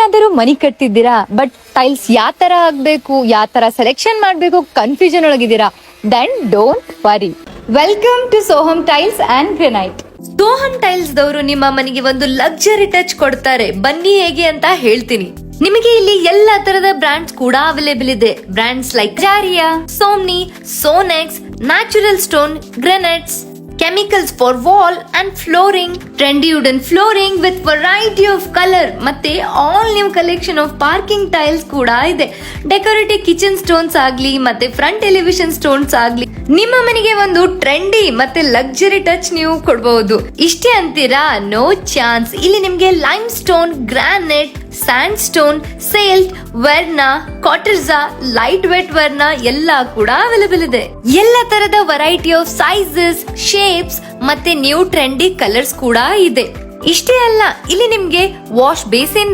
ನೀವೇನಾದರೂ ಮನಿ ಕಟ್ತಿದ್ದೀರಾ but tiles ಯಾವ ತರ ಆಗ್ಬೇಕು, ಯಾವ ತರ ಸೆಲೆಕ್ಷನ್ ಮಾಡ್ಬೇಕು ಕನ್ಫ್ಯೂಷನ್ ಒಳಗಿದ್ದೀರಾ? Then don't worry, welcome to Soham tiles and granite. Soham tiles ದವರು ನಿಮ್ಮ ಮನೆಗೆ ಒಂದು ಲಕ್ಸುರಿ ಟಚ್ ಕೊಡ್ತಾರೆ. ಬನ್ನಿ ಹೇಗೆ ಅಂತ ಹೇಳ್ತೀನಿ. ನಿಮಗೆ ಇಲ್ಲಿ ಎಲ್ಲಾ ತರದ ಬ್ರಾಂಡ್ಸ್ ಕೂಡ ಅವೈಲೇಬಲ್ ಇದೆ. ಬ್ರಾಂಡ್ಸ್ ಲೈಕ್ ಜಾರಿಯಾ, ಸೋಮ್ನಿ, ಸೋನೆಕ್ಸ್, natural stone, granites, chemicals for wall and flooring, trendy wooden flooring with variety of colour, ಮತ್ತೆ all new collection of parking tiles ಕೂಡ ಇದೆ. ಡೆಕೋರೇಟಿವ್ ಕಿಚನ್ ಸ್ಟೋನ್ಸ್ ಆಗ್ಲಿ ಮತ್ತೆ ಫ್ರಂಟ್ ಎಲಿವೇಶನ್ ಸ್ಟೋನ್ಸ್ ಆಗ್ಲಿ, ನಿಮ್ಮ ಮನೆಗೆ ಒಂದು ಟ್ರೆಂಡಿ ಮತ್ತೆ ಲಕ್ಸುರಿ ಟಚ್ ನೀವು ಕೊಡಬಹುದು. ಇಷ್ಟೇ ಅಂತೀರಾ? No chance. ಇಲ್ಲಿ ನಿಮ್ಗೆ lime stone, granite, sand stone, slate, ವೆರ್ನಾ, ಕಾಟರ್ಜಾ, ಲೈಟ್ ವೇಟ್ ವೆರ್ನಾ ಎಲ್ಲ ಕೂಡ ಅವೈಲೇಬಲ್ ಇದೆ. ಎಲ್ಲ ತರದ ವೆರೈಟಿ ಆಫ್ ಸೈಜಸ್, ಶೇಪ್ಸ್ ಮತ್ತೆ ನ್ಯೂ ಟ್ರೆಂಡಿ ಕಲರ್ಸ್ ಕೂಡ ಇದೆ. ಇಷ್ಟೇ ಅಲ್ಲ, ಇಲ್ಲಿ ನಿಮ್ಗೆ ವಾಶ್ ಬೇಸಿನ್